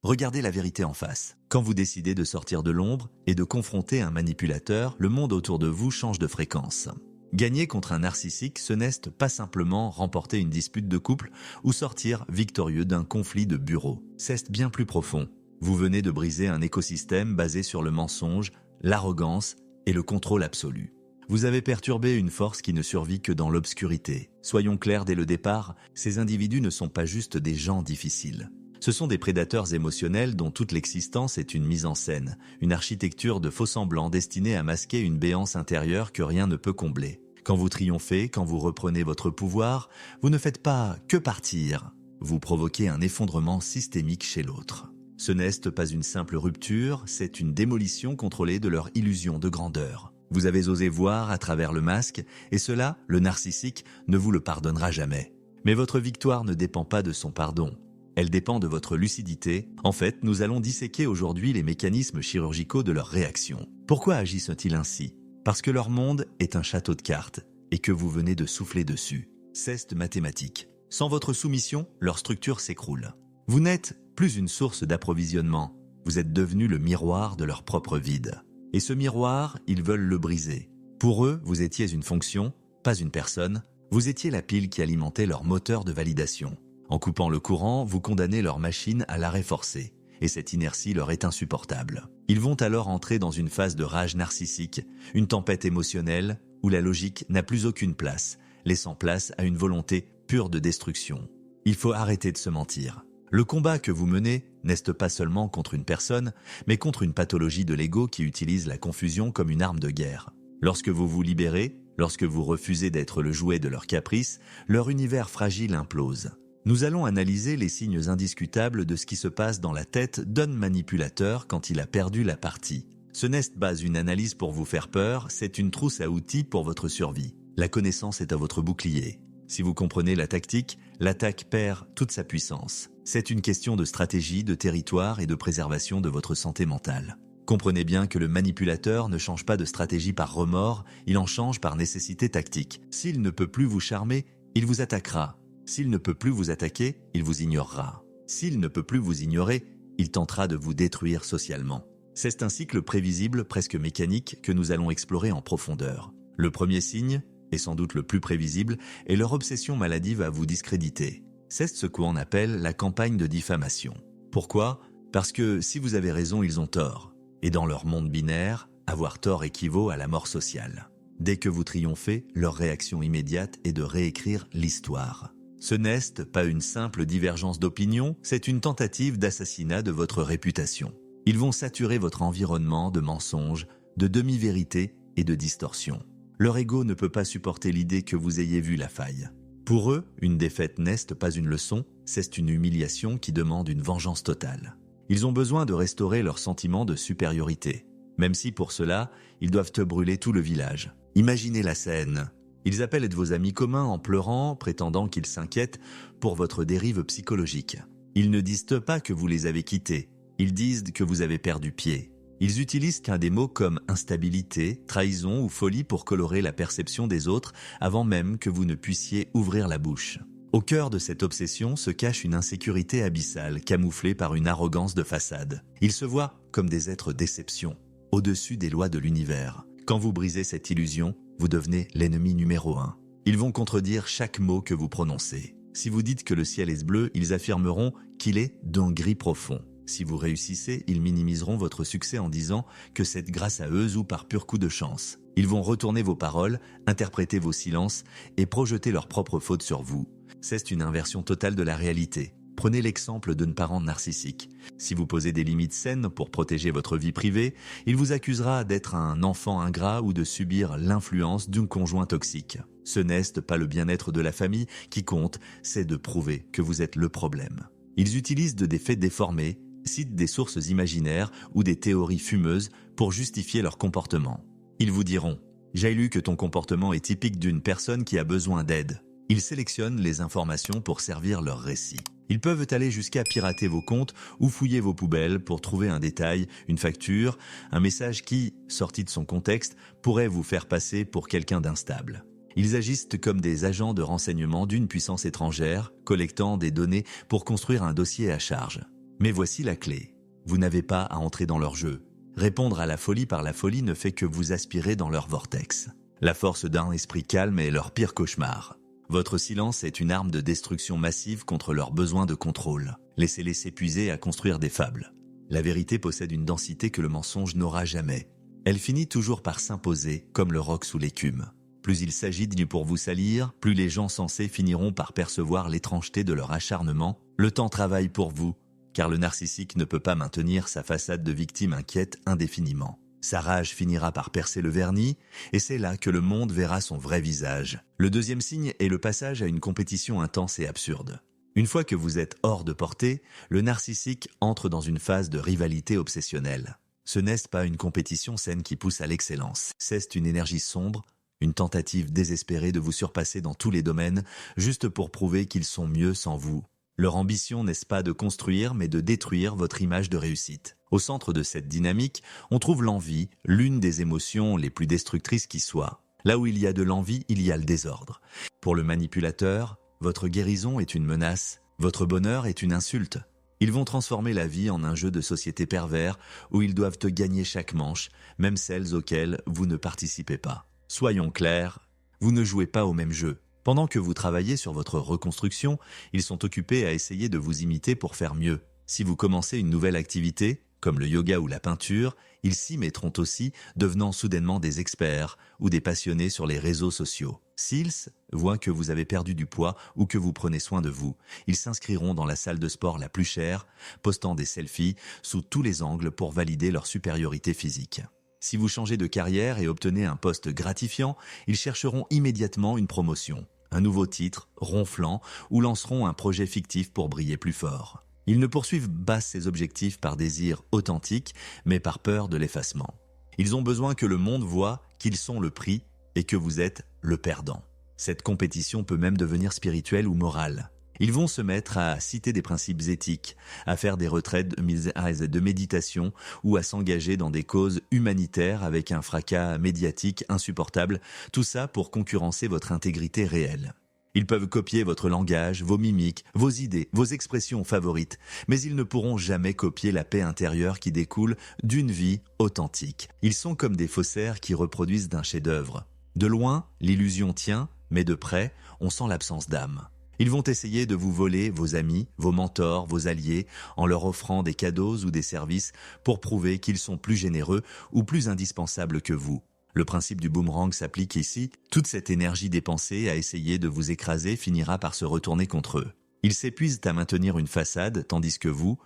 Regardez la vérité en face. Quand vous décidez de sortir de l'ombre et de confronter un manipulateur, le monde autour de vous change de fréquence. Gagner contre un narcissique, ce n'est pas simplement remporter une dispute de couple ou sortir victorieux d'un conflit de bureau. C'est bien plus profond. Vous venez de briser un écosystème basé sur le mensonge, l'arrogance et le contrôle absolu. Vous avez perturbé une force qui ne survit que dans l'obscurité. Soyons clairs dès le départ, ces individus ne sont pas juste des gens difficiles. Ce sont des prédateurs émotionnels dont toute l'existence est une mise en scène, une architecture de faux-semblants destinée à masquer une béance intérieure que rien ne peut combler. Quand vous triomphez, quand vous reprenez votre pouvoir, vous ne faites pas que partir. Vous provoquez un effondrement systémique chez l'autre. Ce n'est pas une simple rupture, c'est une démolition contrôlée de leur illusion de grandeur. Vous avez osé voir à travers le masque, et cela, le narcissique, ne vous le pardonnera jamais. Mais votre victoire ne dépend pas de son pardon. Elle dépend de votre lucidité. En fait, nous allons disséquer aujourd'hui les mécanismes chirurgicaux de leur réaction. Pourquoi agissent-ils ainsi ? Parce que leur monde est un château de cartes et que vous venez de souffler dessus. C'est mathématique. Sans votre soumission, leur structure s'écroule. Vous n'êtes plus une source d'approvisionnement. Vous êtes devenu le miroir de leur propre vide. Et ce miroir, ils veulent le briser. Pour eux, vous étiez une fonction, pas une personne. Vous étiez la pile qui alimentait leur moteur de validation. En coupant le courant, vous condamnez leur machine à l'arrêt forcé. Et cette inertie leur est insupportable. Ils vont alors entrer dans une phase de rage narcissique, une tempête émotionnelle où la logique n'a plus aucune place, laissant place à une volonté pure de destruction. Il faut arrêter de se mentir. Le combat que vous menez n'est pas seulement contre une personne, mais contre une pathologie de l'ego qui utilise la confusion comme une arme de guerre. Lorsque vous vous libérez, lorsque vous refusez d'être le jouet de leurs caprices, leur univers fragile implose. Nous allons analyser les signes indiscutables de ce qui se passe dans la tête d'un manipulateur quand il a perdu la partie. Ce n'est pas une analyse pour vous faire peur, c'est une trousse à outils pour votre survie. La connaissance est à votre bouclier. Si vous comprenez la tactique, l'attaque perd toute sa puissance. C'est une question de stratégie, de territoire et de préservation de votre santé mentale. Comprenez bien que le manipulateur ne change pas de stratégie par remords, il en change par nécessité tactique. S'il ne peut plus vous charmer, il vous attaquera. S'il ne peut plus vous attaquer, il vous ignorera. S'il ne peut plus vous ignorer, il tentera de vous détruire socialement. C'est un cycle prévisible, presque mécanique, que nous allons explorer en profondeur. Le premier signe, et sans doute le plus prévisible, est leur obsession maladive à vous discréditer. C'est ce qu'on appelle la campagne de diffamation. Pourquoi ? Parce que si vous avez raison, ils ont tort. Et dans leur monde binaire, avoir tort équivaut à la mort sociale. Dès que vous triomphez, leur réaction immédiate est de réécrire l'histoire. Ce n'est pas une simple divergence d'opinion, c'est une tentative d'assassinat de votre réputation. Ils vont saturer votre environnement de mensonges, de demi-vérités et de distorsions. Leur ego ne peut pas supporter l'idée que vous ayez vu la faille. Pour eux, une défaite n'est pas une leçon, c'est une humiliation qui demande une vengeance totale. Ils ont besoin de restaurer leur sentiment de supériorité, même si pour cela, ils doivent brûler tout le village. Imaginez la scène. Ils appellent vos amis communs en pleurant, prétendant qu'ils s'inquiètent pour votre dérive psychologique. Ils ne disent pas que vous les avez quittés, ils disent que vous avez perdu pied. Ils utilisent qu'un des mots comme instabilité, trahison ou folie pour colorer la perception des autres avant même que vous ne puissiez ouvrir la bouche. Au cœur de cette obsession se cache une insécurité abyssale camouflée par une arrogance de façade. Ils se voient comme des êtres d'exception, au-dessus des lois de l'univers. Quand vous brisez cette illusion, vous devenez l'ennemi numéro 1. Ils vont contredire chaque mot que vous prononcez. Si vous dites que le ciel est bleu, ils affirmeront qu'il est d'un gris profond. Si vous réussissez, ils minimiseront votre succès en disant que c'est grâce à eux ou par pur coup de chance. Ils vont retourner vos paroles, interpréter vos silences et projeter leurs propres fautes sur vous. C'est une inversion totale de la réalité. Prenez l'exemple d'un parent narcissique. Si vous posez des limites saines pour protéger votre vie privée, il vous accusera d'être un enfant ingrat ou de subir l'influence d'un conjoint toxique. Ce n'est pas le bien-être de la famille qui compte, c'est de prouver que vous êtes le problème. Ils utilisent des faits déformés, citent des sources imaginaires ou des théories fumeuses pour justifier leur comportement. Ils vous diront « J'ai lu que ton comportement est typique d'une personne qui a besoin d'aide ». Ils sélectionnent les informations pour servir leur récit. Ils peuvent aller jusqu'à pirater vos comptes ou fouiller vos poubelles pour trouver un détail, une facture, un message qui, sorti de son contexte, pourrait vous faire passer pour quelqu'un d'instable. Ils agissent comme des agents de renseignement d'une puissance étrangère, collectant des données pour construire un dossier à charge. Mais voici la clé. Vous n'avez pas à entrer dans leur jeu. Répondre à la folie par la folie ne fait que vous aspirer dans leur vortex. La force d'un esprit calme est leur pire cauchemar. Votre silence est une arme de destruction massive contre leur besoin de contrôle. Laissez-les s'épuiser à construire des fables. La vérité possède une densité que le mensonge n'aura jamais. Elle finit toujours par s'imposer comme le roc sous l'écume. Plus il s'agite pour vous salir, plus les gens sensés finiront par percevoir l'étrangeté de leur acharnement. Le temps travaille pour vous, car le narcissique ne peut pas maintenir sa façade de victime inquiète indéfiniment. Sa rage finira par percer le vernis, et c'est là que le monde verra son vrai visage. Le deuxième signe est le passage à une compétition intense et absurde. Une fois que vous êtes hors de portée, le narcissique entre dans une phase de rivalité obsessionnelle. Ce n'est pas une compétition saine qui pousse à l'excellence. C'est une énergie sombre, une tentative désespérée de vous surpasser dans tous les domaines, juste pour prouver qu'ils sont mieux sans vous. Leur ambition n'est pas de construire, mais de détruire votre image de réussite. Au centre de cette dynamique, on trouve l'envie, l'une des émotions les plus destructrices qui soient. Là où il y a de l'envie, il y a le désordre. Pour le manipulateur, votre guérison est une menace, votre bonheur est une insulte. Ils vont transformer la vie en un jeu de société pervers où ils doivent te gagner chaque manche, même celles auxquelles vous ne participez pas. Soyons clairs, vous ne jouez pas au même jeu. Pendant que vous travaillez sur votre reconstruction, ils sont occupés à essayer de vous imiter pour faire mieux. Si vous commencez une nouvelle activité, comme le yoga ou la peinture, ils s'y mettront aussi, devenant soudainement des experts ou des passionnés sur les réseaux sociaux. S'ils voient que vous avez perdu du poids ou que vous prenez soin de vous, ils s'inscriront dans la salle de sport la plus chère, postant des selfies sous tous les angles pour valider leur supériorité physique. Si vous changez de carrière et obtenez un poste gratifiant, ils chercheront immédiatement une promotion, un nouveau titre, ronflant, ou lanceront un projet fictif pour briller plus fort. Ils ne poursuivent pas ces objectifs par désir authentique, mais par peur de l'effacement. Ils ont besoin que le monde voie qu'ils sont le prix et que vous êtes le perdant. Cette compétition peut même devenir spirituelle ou morale. Ils vont se mettre à citer des principes éthiques, à faire des retraites de méditation ou à s'engager dans des causes humanitaires avec un fracas médiatique insupportable, tout ça pour concurrencer votre intégrité réelle. Ils peuvent copier votre langage, vos mimiques, vos idées, vos expressions favorites, mais ils ne pourront jamais copier la paix intérieure qui découle d'une vie authentique. Ils sont comme des faussaires qui reproduisent d'un chef-d'œuvre. De loin, l'illusion tient, mais de près, on sent l'absence d'âme. Ils vont essayer de vous voler vos amis, vos mentors, vos alliés, en leur offrant des cadeaux ou des services pour prouver qu'ils sont plus généreux ou plus indispensables que vous. Le principe du boomerang s'applique ici. Toute cette énergie dépensée à essayer de vous écraser finira par se retourner contre eux. Ils s'épuisent à maintenir une façade, tandis que vous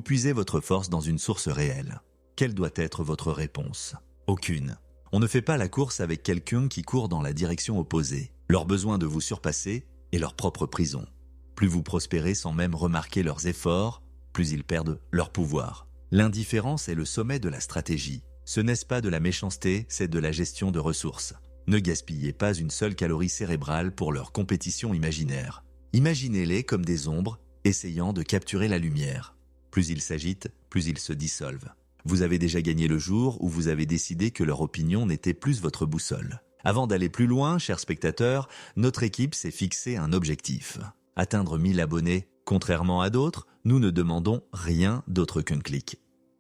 puisez votre force dans une source réelle. Quelle doit être votre réponse? Aucune. On ne fait pas la course avec quelqu'un qui court dans la direction opposée. Leur besoin de vous surpasser est leur propre prison. Plus vous prospérez sans même remarquer leurs efforts, plus ils perdent leur pouvoir. L'indifférence est le sommet de la stratégie. Ce n'est pas de la méchanceté, c'est de la gestion de ressources. Ne gaspillez pas une seule calorie cérébrale pour leur compétition imaginaire. Imaginez-les comme des ombres, essayant de capturer la lumière. Plus ils s'agitent, plus ils se dissolvent. Vous avez déjà gagné le jour où vous avez décidé que leur opinion n'était plus votre boussole. Avant d'aller plus loin, chers spectateurs, notre équipe s'est fixé un objectif. Atteindre 1000 abonnés. Contrairement à d'autres, nous ne demandons rien d'autre qu'un clic.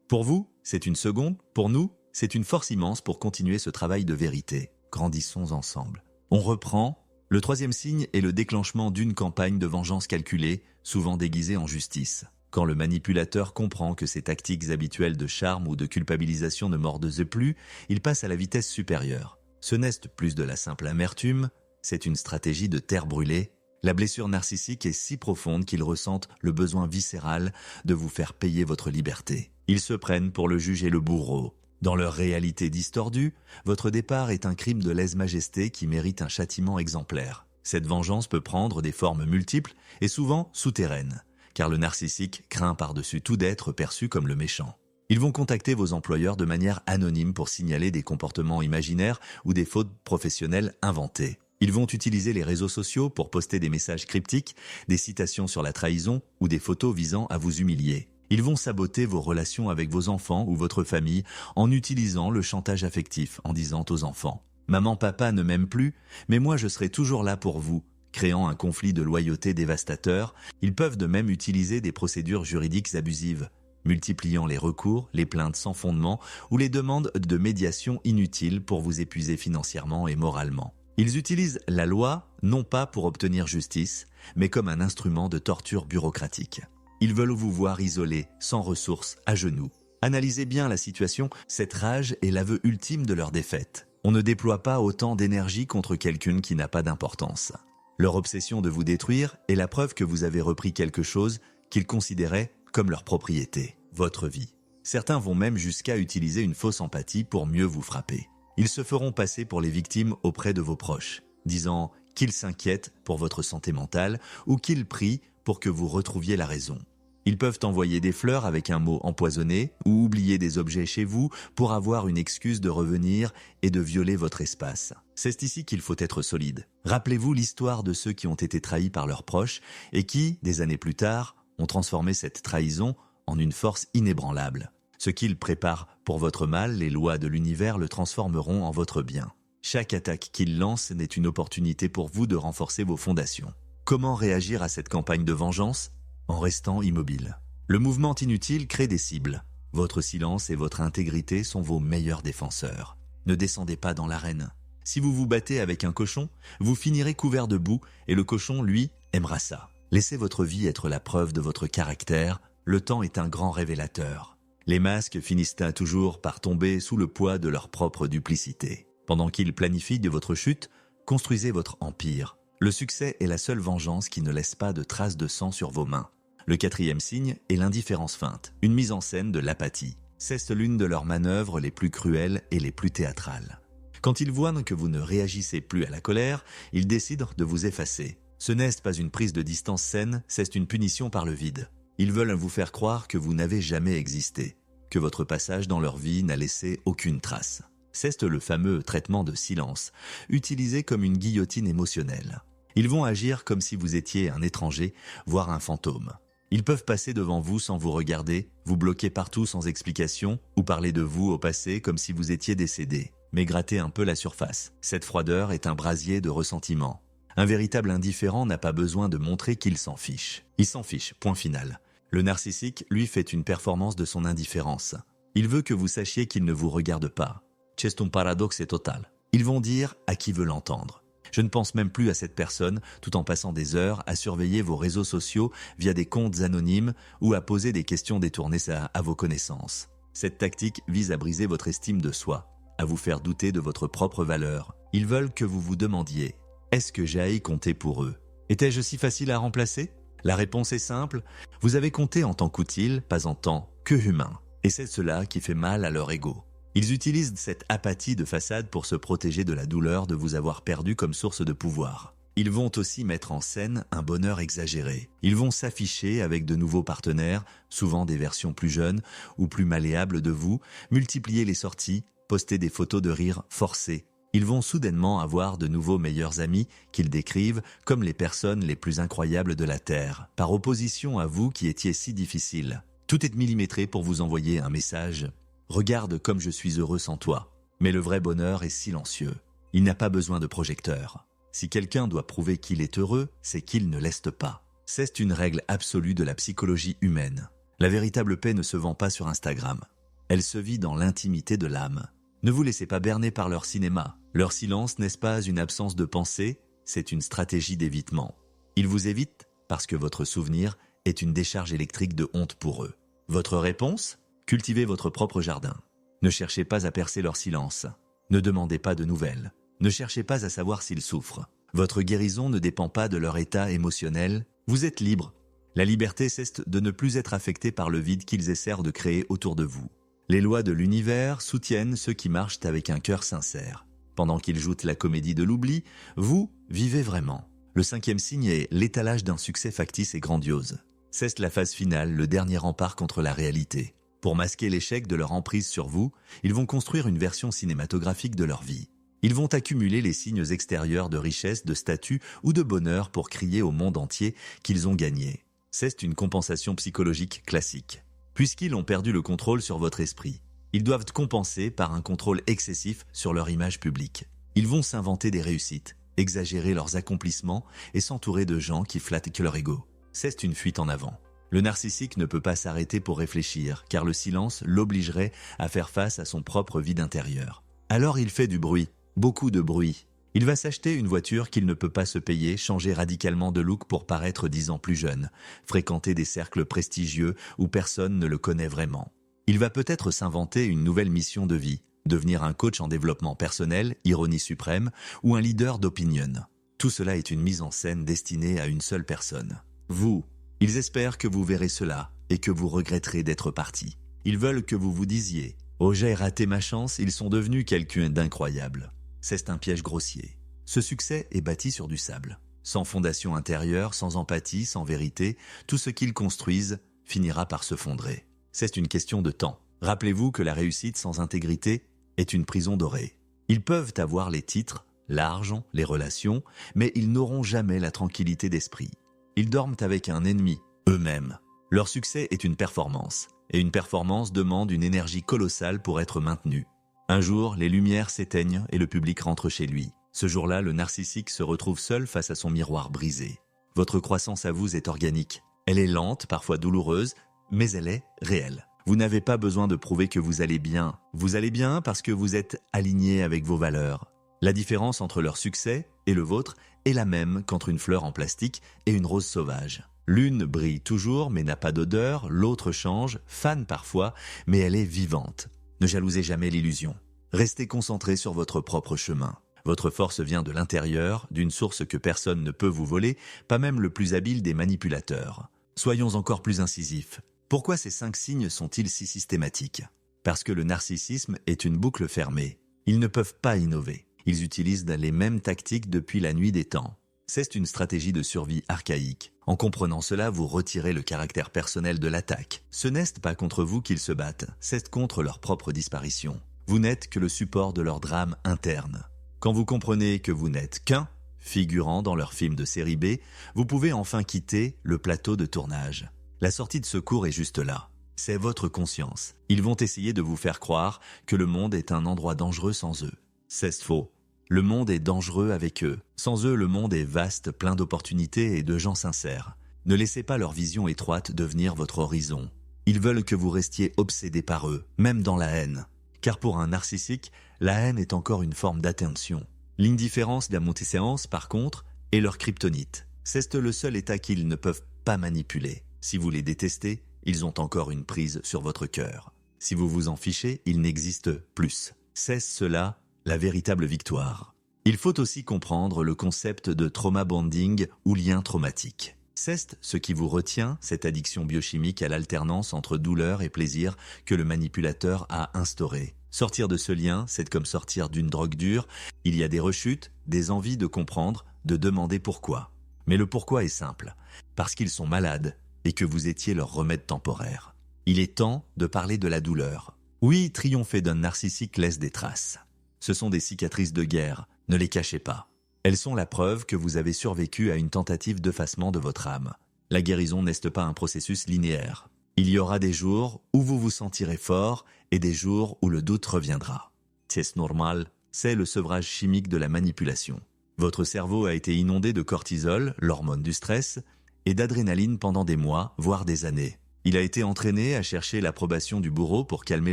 Pour vous, c'est une seconde. Pour nous, c'est une force immense pour continuer ce travail de vérité. Grandissons ensemble. On reprend. Le troisième signe est le déclenchement d'une campagne de vengeance calculée, souvent déguisée en justice. Quand le manipulateur comprend que ses tactiques habituelles de charme ou de culpabilisation ne mordent plus, il passe à la vitesse supérieure. Ce n'est plus de la simple amertume, c'est une stratégie de terre brûlée. La blessure narcissique est si profonde qu'ils ressentent le besoin viscéral de vous faire payer votre liberté. Ils se prennent pour le juge et le bourreau. Dans leur réalité distordue, votre départ est un crime de lèse-majesté qui mérite un châtiment exemplaire. Cette vengeance peut prendre des formes multiples et souvent souterraines, car le narcissique craint par-dessus tout d'être perçu comme le méchant. Ils vont contacter vos employeurs de manière anonyme pour signaler des comportements imaginaires ou des fautes professionnelles inventées. Ils vont utiliser les réseaux sociaux pour poster des messages cryptiques, des citations sur la trahison ou des photos visant à vous humilier. Ils vont saboter vos relations avec vos enfants ou votre famille en utilisant le chantage affectif en disant aux enfants « Maman, papa ne m'aiment plus, mais moi je serai toujours là pour vous, créant un conflit de loyauté dévastateur. Ils peuvent de même utiliser des procédures juridiques abusives, multipliant les recours, les plaintes sans fondement ou les demandes de médiation inutiles pour vous épuiser financièrement et moralement. Ils utilisent la loi non pas pour obtenir justice, mais comme un instrument de torture bureaucratique. Ils veulent vous voir isolé, sans ressources, à genoux. Analysez bien la situation, cette rage est l'aveu ultime de leur défaite. On ne déploie pas autant d'énergie contre quelqu'un qui n'a pas d'importance. Leur obsession de vous détruire est la preuve que vous avez repris quelque chose qu'ils considéraient comme leur propriété, votre vie. Certains vont même jusqu'à utiliser une fausse empathie pour mieux vous frapper. Ils se feront passer pour les victimes auprès de vos proches, disant qu'ils s'inquiètent pour votre santé mentale ou qu'ils prient pour que vous retrouviez la raison. Ils peuvent envoyer des fleurs avec un mot empoisonné ou oublier des objets chez vous pour avoir une excuse de revenir et de violer votre espace. C'est ici qu'il faut être solide. Rappelez-vous l'histoire de ceux qui ont été trahis par leurs proches et qui, des années plus tard, ont transformé cette trahison en une force inébranlable. Ce qu'ils préparent pour votre mal, les lois de l'univers le transformeront en votre bien. Chaque attaque qu'ils lancent n'est une opportunité pour vous de renforcer vos fondations. Comment réagir à cette campagne de vengeance ? En restant immobile. Le mouvement inutile crée des cibles. Votre silence et votre intégrité sont vos meilleurs défenseurs. Ne descendez pas dans l'arène. Si vous vous battez avec un cochon, vous finirez couvert de boue et le cochon, lui, aimera ça. Laissez votre vie être la preuve de votre caractère. Le temps est un grand révélateur. Les masques finissent toujours par tomber sous le poids de leur propre duplicité. Pendant qu'ils planifient de votre chute, construisez votre empire. Le succès est la seule vengeance qui ne laisse pas de traces de sang sur vos mains. Le quatrième signe est l'indifférence feinte, une mise en scène de l'apathie. C'est l'une de leurs manœuvres les plus cruelles et les plus théâtrales. Quand ils voient que vous ne réagissez plus à la colère, ils décident de vous effacer. Ce n'est pas une prise de distance saine, c'est une punition par le vide. Ils veulent vous faire croire que vous n'avez jamais existé, que votre passage dans leur vie n'a laissé aucune trace. C'est le fameux traitement de silence, utilisé comme une guillotine émotionnelle. Ils vont agir comme si vous étiez un étranger, voire un fantôme. Ils peuvent passer devant vous sans vous regarder, vous bloquer partout sans explication, ou parler de vous au passé comme si vous étiez décédé. Mais grattez un peu la surface. Cette froideur est un brasier de ressentiment. Un véritable indifférent n'a pas besoin de montrer qu'il s'en fiche. Il s'en fiche, point final. Le narcissique, lui, fait une performance de son indifférence. Il veut que vous sachiez qu'il ne vous regarde pas. C'est un paradoxe total. Ils vont dire à qui veut l'entendre. Je ne pense même plus à cette personne, tout en passant des heures à surveiller vos réseaux sociaux via des comptes anonymes ou à poser des questions détournées à vos connaissances. Cette tactique vise à briser votre estime de soi, à vous faire douter de votre propre valeur. Ils veulent que vous vous demandiez « Est-ce que j'ai compté pour eux ? Étais-je si facile à remplacer ?» La réponse est simple, vous avez compté en tant qu'utile, pas en tant que humain. Et c'est cela qui fait mal à leur ego. Ils utilisent cette apathie de façade pour se protéger de la douleur de vous avoir perdu comme source de pouvoir. Ils vont aussi mettre en scène un bonheur exagéré. Ils vont s'afficher avec de nouveaux partenaires, souvent des versions plus jeunes ou plus malléables de vous, multiplier les sorties, poster des photos de rire forcés. Ils vont soudainement avoir de nouveaux meilleurs amis qu'ils décrivent comme les personnes les plus incroyables de la Terre, par opposition à vous qui étiez si difficile. Tout est millimétré pour vous envoyer un message. Regarde comme je suis heureux sans toi. Mais le vrai bonheur est silencieux. Il n'a pas besoin de projecteur. Si quelqu'un doit prouver qu'il est heureux, c'est qu'il ne l'est pas. C'est une règle absolue de la psychologie humaine. La véritable paix ne se vend pas sur Instagram. Elle se vit dans l'intimité de l'âme. Ne vous laissez pas berner par leur cinéma. Leur silence n'est pas une absence de pensée, c'est une stratégie d'évitement. Ils vous évitent parce que votre souvenir est une décharge électrique de honte pour eux. Votre réponse ? Cultivez votre propre jardin. Ne cherchez pas à percer leur silence. Ne demandez pas de nouvelles. Ne cherchez pas à savoir s'ils souffrent. Votre guérison ne dépend pas de leur état émotionnel. Vous êtes libre. La liberté, c'est de ne plus être affecté par le vide qu'ils essaient de créer autour de vous. Les lois de l'univers soutiennent ceux qui marchent avec un cœur sincère. Pendant qu'ils jouent la comédie de l'oubli, vous vivez vraiment. Le cinquième signe est l'étalage d'un succès factice et grandiose. C'est la phase finale, le dernier rempart contre la réalité. Pour masquer l'échec de leur emprise sur vous, ils vont construire une version cinématographique de leur vie. Ils vont accumuler les signes extérieurs de richesse, de statut ou de bonheur pour crier au monde entier qu'ils ont gagné. C'est une compensation psychologique classique. Puisqu'ils ont perdu le contrôle sur votre esprit, ils doivent compenser par un contrôle excessif sur leur image publique. Ils vont s'inventer des réussites, exagérer leurs accomplissements et s'entourer de gens qui flattent que leur ego. C'est une fuite en avant. Le narcissique ne peut pas s'arrêter pour réfléchir, car le silence l'obligerait à faire face à son propre vide intérieur. Alors il fait du bruit, beaucoup de bruit. Il va s'acheter une voiture qu'il ne peut pas se payer, changer radicalement de look pour paraître 10 ans plus jeune, fréquenter des cercles prestigieux où personne ne le connaît vraiment. Il va peut-être s'inventer une nouvelle mission de vie, devenir un coach en développement personnel, ironie suprême, ou un leader d'opinion. Tout cela est une mise en scène destinée à une seule personne. Vous. Ils espèrent que vous verrez cela et que vous regretterez d'être parti. Ils veulent que vous vous disiez « Oh, j'ai raté ma chance, ils sont devenus quelqu'un d'incroyable ». C'est un piège grossier. Ce succès est bâti sur du sable. Sans fondation intérieure, sans empathie, sans vérité, tout ce qu'ils construisent finira par se fondrer. C'est une question de temps. Rappelez-vous que la réussite sans intégrité est une prison dorée. Ils peuvent avoir les titres, l'argent, les relations, mais ils n'auront jamais la tranquillité d'esprit. Ils dorment avec un ennemi, eux-mêmes. Leur succès est une performance, et une performance demande une énergie colossale pour être maintenue. Un jour, les lumières s'éteignent et le public rentre chez lui. Ce jour-là, le narcissique se retrouve seul face à son miroir brisé. Votre croissance à vous est organique. Elle est lente, parfois douloureuse, mais elle est réelle. Vous n'avez pas besoin de prouver que vous allez bien. Vous allez bien parce que vous êtes aligné avec vos valeurs. La différence entre leur succès et le vôtre est la même qu'entre une fleur en plastique et une rose sauvage. L'une brille toujours mais n'a pas d'odeur, l'autre change, fane parfois, mais elle est vivante. Ne jalousez jamais l'illusion. Restez concentré sur votre propre chemin. Votre force vient de l'intérieur, d'une source que personne ne peut vous voler, pas même le plus habile des manipulateurs. Soyons encore plus incisifs. Pourquoi ces 5 signes sont-ils si systématiques ? Parce que le narcissisme est une boucle fermée. Ils ne peuvent pas innover. Ils utilisent les mêmes tactiques depuis la nuit des temps. C'est une stratégie de survie archaïque. En comprenant cela, vous retirez le caractère personnel de l'attaque. Ce n'est pas contre vous qu'ils se battent, c'est contre leur propre disparition. Vous n'êtes que le support de leur drame interne. Quand vous comprenez que vous n'êtes qu'un figurant dans leur film de série B, vous pouvez enfin quitter le plateau de tournage. La sortie de secours est juste là. C'est votre conscience. Ils vont essayer de vous faire croire que le monde est un endroit dangereux sans eux. C'est faux. Le monde est dangereux avec eux. Sans eux, le monde est vaste, plein d'opportunités et de gens sincères. Ne laissez pas leur vision étroite devenir votre horizon. Ils veulent que vous restiez obsédé par eux, même dans la haine. Car pour un narcissique, la haine est encore une forme d'attention. L'indifférence, la séance, par contre, est leur kryptonite. C'est le seul état qu'ils ne peuvent pas manipuler. Si vous les détestez, ils ont encore une prise sur votre cœur. Si vous vous en fichez, ils n'existent plus. C'est cela, la véritable victoire. Il faut aussi comprendre le concept de trauma bonding ou lien traumatique. C'est ce qui vous retient, cette addiction biochimique à l'alternance entre douleur et plaisir que le manipulateur a instauré. Sortir de ce lien, c'est comme sortir d'une drogue dure. Il y a des rechutes, des envies de comprendre, de demander pourquoi. Mais le pourquoi est simple. Parce qu'ils sont malades et que vous étiez leur remède temporaire. Il est temps de parler de la douleur. Oui, triompher d'un narcissique laisse des traces. Ce sont des cicatrices de guerre, ne les cachez pas. Elles sont la preuve que vous avez survécu à une tentative d'effacement de votre âme. La guérison n'est pas un processus linéaire. Il y aura des jours où vous vous sentirez fort et des jours où le doute reviendra. C'est normal, c'est le sevrage chimique de la manipulation. Votre cerveau a été inondé de cortisol, l'hormone du stress, et d'adrénaline pendant des mois, voire des années. Il a été entraîné à chercher l'approbation du bourreau pour calmer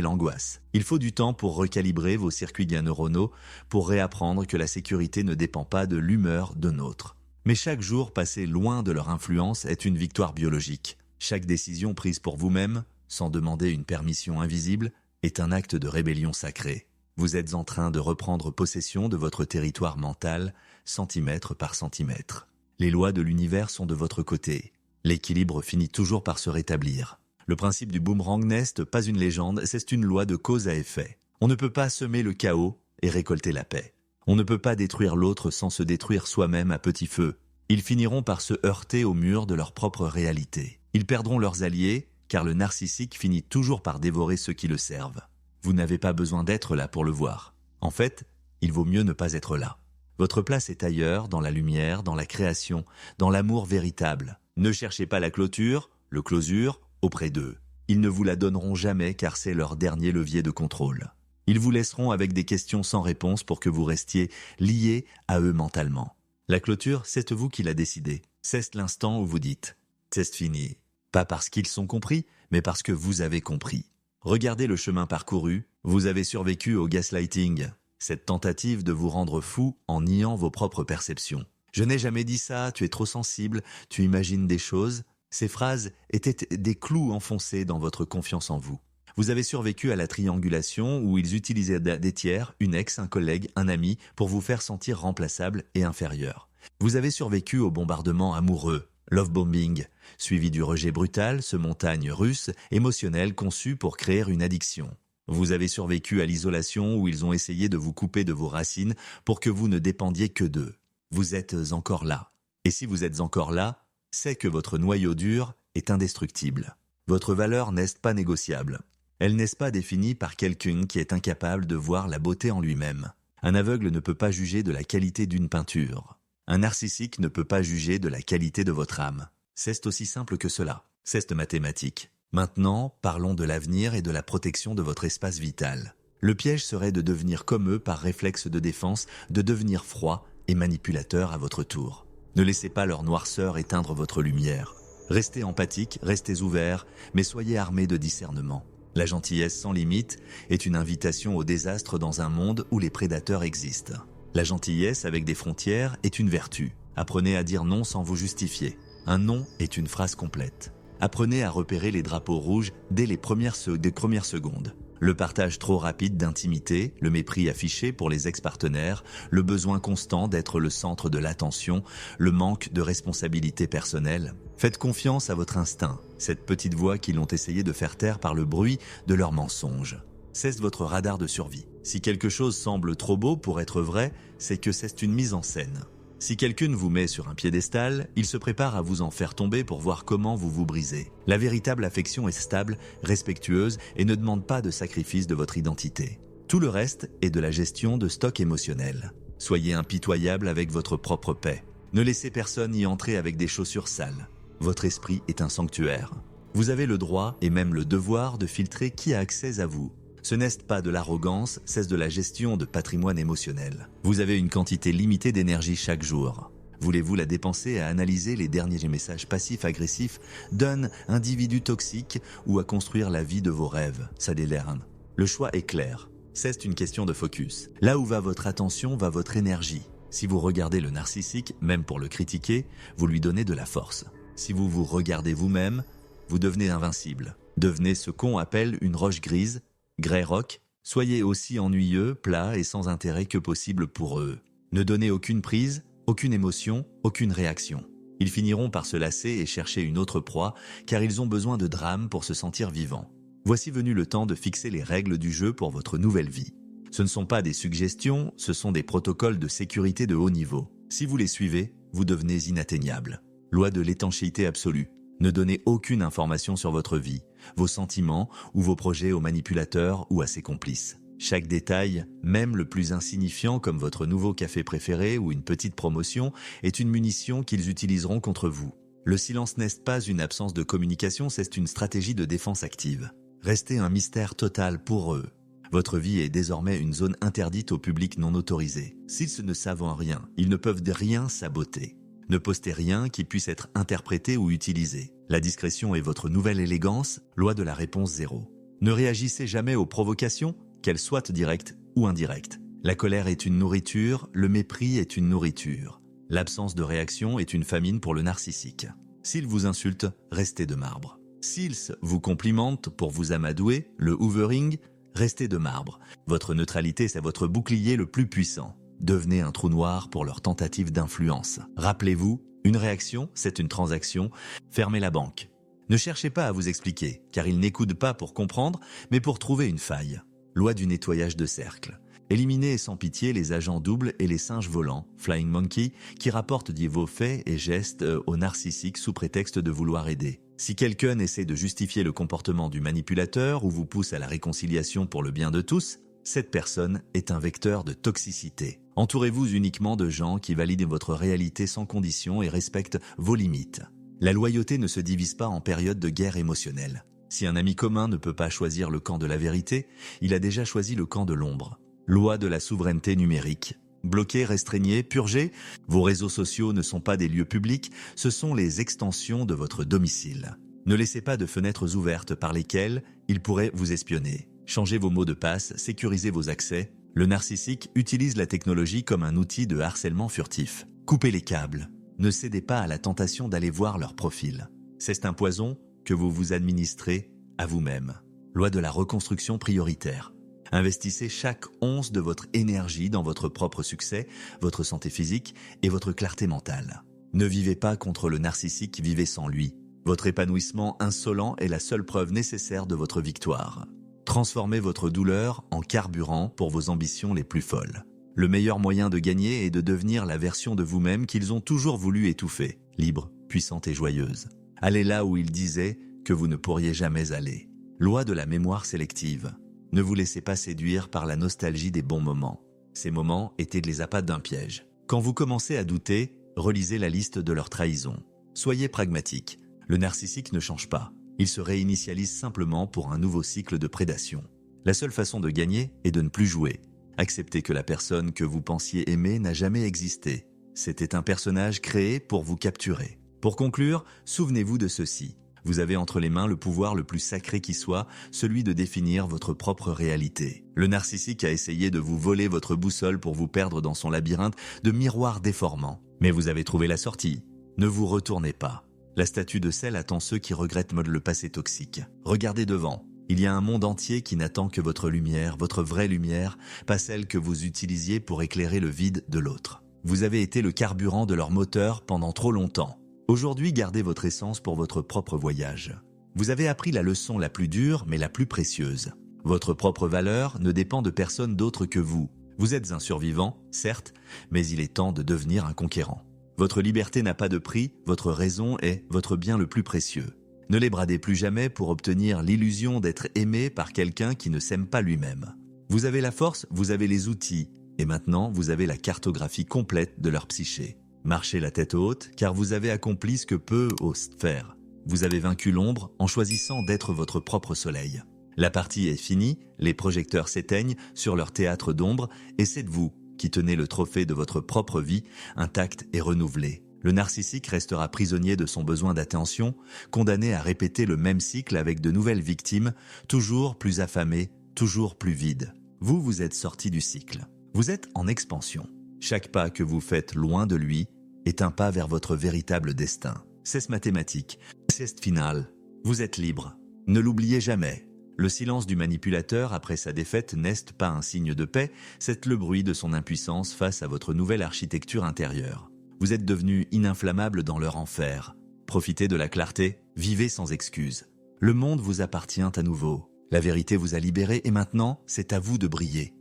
l'angoisse. Il faut du temps pour recalibrer vos circuits neuronaux, pour réapprendre que la sécurité ne dépend pas de l'humeur d'un autre. Mais chaque jour passé loin de leur influence est une victoire biologique. Chaque décision prise pour vous-même, sans demander une permission invisible, est un acte de rébellion sacrée. Vous êtes en train de reprendre possession de votre territoire mental, centimètre par centimètre. Les lois de l'univers sont de votre côté. L'équilibre finit toujours par se rétablir. Le principe du boomerang n'est pas une légende, c'est une loi de cause à effet. On ne peut pas semer le chaos et récolter la paix. On ne peut pas détruire l'autre sans se détruire soi-même à petit feu. Ils finiront par se heurter au mur de leur propre réalité. Ils perdront leurs alliés, car le narcissique finit toujours par dévorer ceux qui le servent. Vous n'avez pas besoin d'être là pour le voir. En fait, il vaut mieux ne pas être là. Votre place est ailleurs, dans la lumière, dans la création, dans l'amour véritable. Ne cherchez pas la clôture, le closure, auprès d'eux. Ils ne vous la donneront jamais car c'est leur dernier levier de contrôle. Ils vous laisseront avec des questions sans réponse pour que vous restiez liés à eux mentalement. La clôture, c'est vous qui la décidez. C'est l'instant où vous dites « c'est fini ». Pas parce qu'ils sont compris, mais parce que vous avez compris. Regardez le chemin parcouru, vous avez survécu au gaslighting, cette tentative de vous rendre fou en niant vos propres perceptions. Je n'ai jamais dit ça, tu es trop sensible, tu imagines des choses. Ces phrases étaient des clous enfoncés dans votre confiance en vous. Vous avez survécu à la triangulation où ils utilisaient des tiers, une ex, un collègue, un ami, pour vous faire sentir remplaçable et inférieur. Vous avez survécu au bombardement amoureux, love bombing, suivi du rejet brutal, ce montagne russe, émotionnel conçu pour créer une addiction. Vous avez survécu à l'isolation où ils ont essayé de vous couper de vos racines pour que vous ne dépendiez que d'eux. Vous êtes encore là. Et si vous êtes encore là, c'est que votre noyau dur est indestructible. Votre valeur n'est pas négociable. Elle n'est pas définie par quelqu'un qui est incapable de voir la beauté en lui-même. Un aveugle ne peut pas juger de la qualité d'une peinture. Un narcissique ne peut pas juger de la qualité de votre âme. C'est aussi simple que cela. C'est mathématique. Maintenant, parlons de l'avenir et de la protection de votre espace vital. Le piège serait de devenir comme eux par réflexe de défense, de devenir froid et manipulateur à votre tour. Ne laissez pas leur noirceur éteindre votre lumière. Restez empathique, restez ouvert, mais soyez armé de discernement. La gentillesse sans limite est une invitation au désastre dans un monde où les prédateurs existent. La gentillesse avec des frontières est une vertu. Apprenez à dire non sans vous justifier. Un non est une phrase complète. Apprenez à repérer les drapeaux rouges dès les premières secondes. Le partage trop rapide d'intimité, le mépris affiché pour les ex-partenaires, le besoin constant d'être le centre de l'attention, le manque de responsabilité personnelle. Faites confiance à votre instinct, cette petite voix qu'ils ont essayé de faire taire par le bruit de leurs mensonges. C'est votre radar de survie. Si quelque chose semble trop beau pour être vrai, c'est que c'est une mise en scène. Si quelqu'un vous met sur un piédestal, il se prépare à vous en faire tomber pour voir comment vous vous brisez. La véritable affection est stable, respectueuse et ne demande pas de sacrifice de votre identité. Tout le reste est de la gestion de stock émotionnel. Soyez impitoyable avec votre propre paix. Ne laissez personne y entrer avec des chaussures sales. Votre esprit est un sanctuaire. Vous avez le droit et même le devoir de filtrer qui a accès à vous. Ce n'est pas de l'arrogance, c'est de la gestion de patrimoine émotionnel. Vous avez une quantité limitée d'énergie chaque jour. Voulez-vous la dépenser à analyser les derniers messages passifs-agressifs d'un individu toxique ou à construire la vie de vos rêves? Ça délaire. Le choix est clair. C'est une question de focus. Là où va votre attention, va votre énergie. Si vous regardez le narcissique, même pour le critiquer, vous lui donnez de la force. Si vous vous regardez vous-même, vous devenez invincible. Devenez ce qu'on appelle une roche grise, Grey Rock, soyez aussi ennuyeux, plat et sans intérêt que possible pour eux. Ne donnez aucune prise, aucune émotion, aucune réaction. Ils finiront par se lasser et chercher une autre proie, car ils ont besoin de drame pour se sentir vivants. Voici venu le temps de fixer les règles du jeu pour votre nouvelle vie. Ce ne sont pas des suggestions, ce sont des protocoles de sécurité de haut niveau. Si vous les suivez, vous devenez inatteignable. Loi de l'étanchéité absolue. Ne donnez aucune information sur votre vie, vos sentiments ou vos projets aux manipulateurs ou à ses complices. Chaque détail, même le plus insignifiant comme votre nouveau café préféré ou une petite promotion, est une munition qu'ils utiliseront contre vous. Le silence n'est pas une absence de communication, c'est une stratégie de défense active. Restez un mystère total pour eux. Votre vie est désormais une zone interdite au public non autorisé. S'ils ne savent rien, ils ne peuvent de rien saboter. Ne postez rien qui puisse être interprété ou utilisé. La discrétion est votre nouvelle élégance, loi de la réponse zéro. Ne réagissez jamais aux provocations, qu'elles soient directes ou indirectes. La colère est une nourriture, le mépris est une nourriture. L'absence de réaction est une famine pour le narcissique. S'ils vous insultent, restez de marbre. S'ils vous complimentent pour vous amadouer, le hoovering, restez de marbre. Votre neutralité, c'est votre bouclier le plus puissant. Devenez un trou noir pour leur tentative d'influence. Rappelez-vous, une réaction, c'est une transaction. Fermez la banque. Ne cherchez pas à vous expliquer, car ils n'écoutent pas pour comprendre, mais pour trouver une faille. Loi du nettoyage de cercle. Éliminez sans pitié les agents doubles et les singes volants, Flying Monkey, qui rapportent vos faits et gestes aux narcissiques sous prétexte de vouloir aider. Si quelqu'un essaie de justifier le comportement du manipulateur ou vous pousse à la réconciliation pour le bien de tous, cette personne est un vecteur de toxicité. Entourez-vous uniquement de gens qui valident votre réalité sans condition et respectent vos limites. La loyauté ne se divise pas en période de guerre émotionnelle. Si un ami commun ne peut pas choisir le camp de la vérité, il a déjà choisi le camp de l'ombre. Loi de la souveraineté numérique. Bloquer, restreignez, purger? Vos réseaux sociaux ne sont pas des lieux publics, ce sont les extensions de votre domicile. Ne laissez pas de fenêtres ouvertes par lesquelles il pourrait vous espionner. Changez vos mots de passe, sécurisez vos accès. Le narcissique utilise la technologie comme un outil de harcèlement furtif. Coupez les câbles. Ne cédez pas à la tentation d'aller voir leur profil. C'est un poison que vous vous administrez à vous-même. Loi de la reconstruction prioritaire. Investissez chaque once de votre énergie dans votre propre succès, votre santé physique et votre clarté mentale. Ne vivez pas contre le narcissique, vivez sans lui. Votre épanouissement insolent est la seule preuve nécessaire de votre victoire. Transformez votre douleur en carburant pour vos ambitions les plus folles. Le meilleur moyen de gagner est de devenir la version de vous-même qu'ils ont toujours voulu étouffer, libre, puissante et joyeuse. Allez là où ils disaient que vous ne pourriez jamais aller. Loi de la mémoire sélective. Ne vous laissez pas séduire par la nostalgie des bons moments. Ces moments étaient les appâts d'un piège. Quand vous commencez à douter, relisez la liste de leurs trahisons. Soyez pragmatique. Le narcissique ne change pas. Il se réinitialise simplement pour un nouveau cycle de prédation. La seule façon de gagner est de ne plus jouer. Acceptez que la personne que vous pensiez aimer n'a jamais existé. C'était un personnage créé pour vous capturer. Pour conclure, souvenez-vous de ceci. Vous avez entre les mains le pouvoir le plus sacré qui soit, celui de définir votre propre réalité. Le narcissique a essayé de vous voler votre boussole pour vous perdre dans son labyrinthe de miroirs déformants. Mais vous avez trouvé la sortie. Ne vous retournez pas. La statue de sel attend ceux qui regrettent le passé toxique. Regardez devant. Il y a un monde entier qui n'attend que votre lumière, votre vraie lumière, pas celle que vous utilisiez pour éclairer le vide de l'autre. Vous avez été le carburant de leur moteur pendant trop longtemps. Aujourd'hui, gardez votre essence pour votre propre voyage. Vous avez appris la leçon la plus dure, mais la plus précieuse. Votre propre valeur ne dépend de personne d'autre que vous. Vous êtes un survivant, certes, mais il est temps de devenir un conquérant. Votre liberté n'a pas de prix, votre raison est votre bien le plus précieux. Ne les bradez plus jamais pour obtenir l'illusion d'être aimé par quelqu'un qui ne s'aime pas lui-même. Vous avez la force, vous avez les outils, et maintenant vous avez la cartographie complète de leur psyché. Marchez la tête haute, car vous avez accompli ce que peu osent faire. Vous avez vaincu l'ombre en choisissant d'être votre propre soleil. La partie est finie, les projecteurs s'éteignent sur leur théâtre d'ombre, et c'est vous qui tenez le trophée de votre propre vie, intacte et renouvelée. Le narcissique restera prisonnier de son besoin d'attention, condamné à répéter le même cycle avec de nouvelles victimes, toujours plus affamées, toujours plus vides. Vous, vous êtes sorti du cycle. Vous êtes en expansion. Chaque pas que vous faites loin de lui est un pas vers votre véritable destin. C'est mathématique, c'est final. Vous êtes libre. Ne l'oubliez jamais. Le silence du manipulateur après sa défaite n'est pas un signe de paix, c'est le bruit de son impuissance face à votre nouvelle architecture intérieure. Vous êtes devenu ininflammable dans leur enfer. Profitez de la clarté, vivez sans excuse. Le monde vous appartient à nouveau. La vérité vous a libéré et maintenant, c'est à vous de briller.